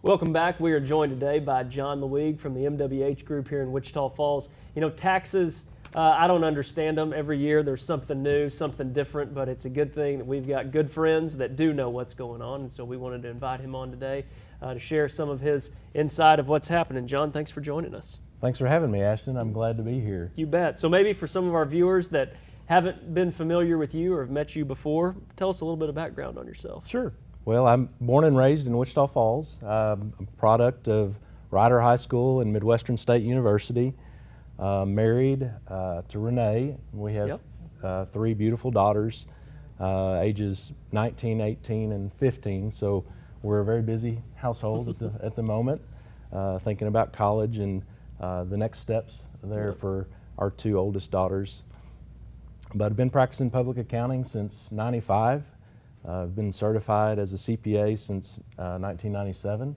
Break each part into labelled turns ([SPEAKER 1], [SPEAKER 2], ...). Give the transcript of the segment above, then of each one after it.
[SPEAKER 1] Welcome back. We are joined today by John Luig from the MWH Group here in Wichita Falls. You know, taxes, I don't understand them. Every year there's something new, something different, but it's a good thing that we've got good friends that do know what's going on, and so we wanted to invite him on today to share some of his insight of what's happening. John, thanks for joining us.
[SPEAKER 2] Thanks for having me, Ashton. I'm glad to be here.
[SPEAKER 1] You bet. So maybe for some of our viewers that haven't been familiar with you or have met you before, tell us a little bit of background on yourself.
[SPEAKER 2] Sure. Well, I'm born and raised in Wichita Falls. I'm a product of Ryder High School and Midwestern State University. Married to Renee. We have three beautiful daughters, ages 19, 18, and 15. So we're a very busy household at the moment, thinking about college and the next steps there for our two oldest daughters. But I've been practicing public accounting since '95. I've been certified as a CPA since 1997.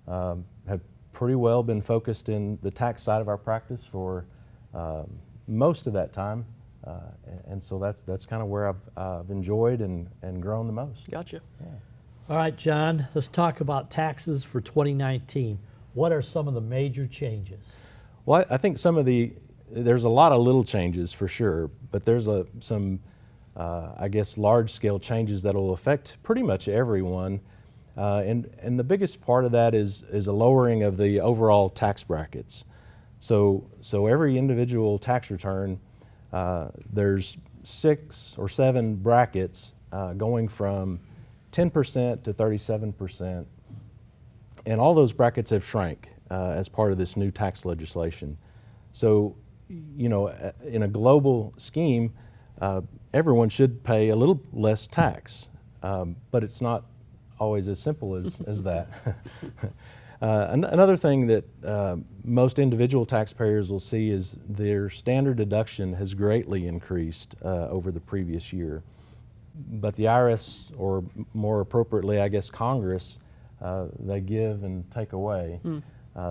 [SPEAKER 2] Have pretty well been focused in the tax side of our practice for most of that time, and so that's kind of where I've enjoyed and grown the most.
[SPEAKER 1] Gotcha.
[SPEAKER 3] Yeah. All right, John, let's talk about taxes for 2019. What are some of the major changes?
[SPEAKER 2] Well, I think there's a lot of little changes for sure, but there's some I guess large-scale changes that will affect pretty much everyone, and the biggest part of that is a lowering of the overall tax brackets. So every individual tax return, there's 6 or 7 brackets going from 10% to 37%, and all those brackets have shrank as part of this new tax legislation. So, you know, in a global scheme, everyone should pay a little less tax, but it's not always as simple as that. Another thing that most individual taxpayers will see is their standard deduction has greatly increased over the previous year. But the IRS, or more appropriately, I guess Congress, they give and take away.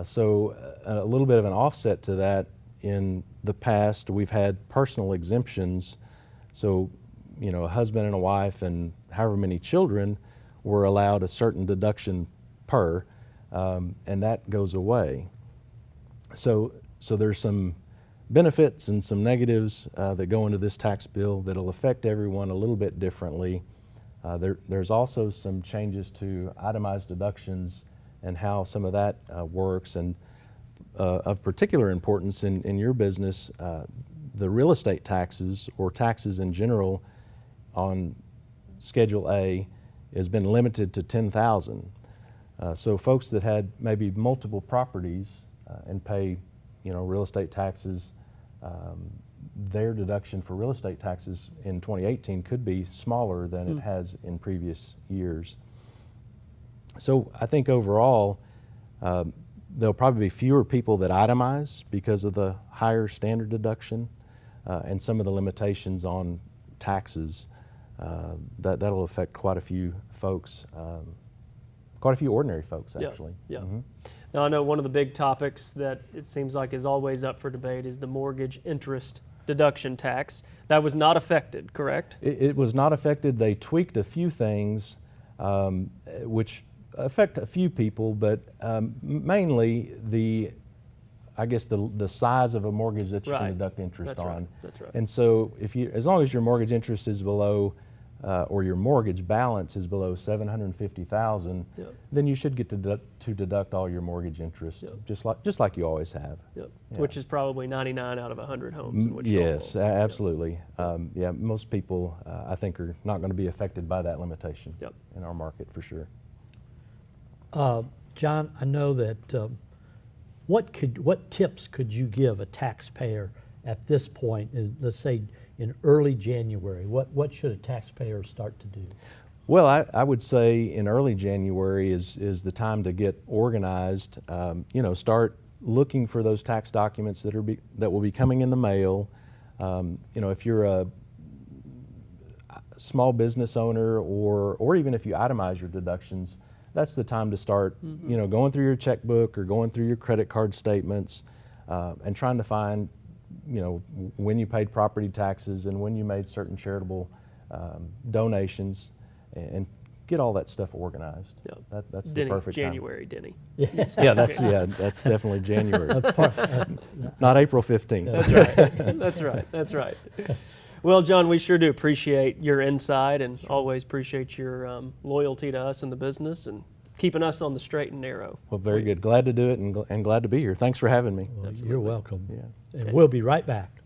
[SPEAKER 2] So a little bit of an offset to that, in the past we've had personal exemptions. So, you know, a husband and a wife and however many children were allowed a certain deduction per, and that goes away. So there's some benefits and some negatives that go into this tax bill that'll affect everyone a little bit differently. There's also some changes to itemized deductions and how some of that works, and of particular importance in your business, the real estate taxes, or taxes in general, on Schedule A has been limited to $10,000. So folks that had maybe multiple properties and pay, you know, real estate taxes, their deduction for real estate taxes in 2018 could be smaller than it has in previous years. So I think overall, there'll probably be fewer people that itemize because of the higher standard deduction and some of the limitations on taxes. That'll affect quite a few folks, quite a few ordinary folks, actually.
[SPEAKER 1] Yeah. Now, I know one of the big topics that it seems like is always up for debate is the mortgage interest deduction tax. That was not affected, correct?
[SPEAKER 2] It was not affected. They tweaked a few things which affect a few people, but mainly I guess the size of a mortgage that you can deduct interest on.
[SPEAKER 1] That's right.
[SPEAKER 2] And so as long as your mortgage interest is below, or your mortgage balance is below $750,000, then you should get to deduct all your mortgage interest, just like you always have.
[SPEAKER 1] Yeah. Which is probably 99 out of 100 homes in Wichita
[SPEAKER 2] Yes,
[SPEAKER 1] Falls.
[SPEAKER 2] Absolutely. Yeah, most people I think are not going to be affected by that limitation in our market for sure.
[SPEAKER 3] John, I know that what tips could you give a taxpayer at this point, let's say in early January? What should a taxpayer start to do?
[SPEAKER 2] Well, I would say in early January is the time to get organized. You know, start looking for those tax documents that will be coming in the mail. You know, if you're a small business owner, or even if you itemize your deductions, that's the time to start, you know, going through your checkbook or going through your credit card statements and trying to find, you know, when you paid property taxes and when you made certain charitable donations, and get all that stuff organized.
[SPEAKER 1] Yeah.
[SPEAKER 2] That's
[SPEAKER 1] Denny,
[SPEAKER 2] the perfect
[SPEAKER 1] January, Denny.
[SPEAKER 2] time. That's definitely January, not April 15th.
[SPEAKER 1] That's right. That's right. That's right. Well, John, we sure do appreciate your insight and always appreciate your loyalty to us in the business and keeping us on the straight and narrow.
[SPEAKER 2] Well, very good. Glad to do it and glad to be here. Thanks for having me.
[SPEAKER 3] Well, you're welcome.
[SPEAKER 2] Yeah.
[SPEAKER 3] And we'll be right back.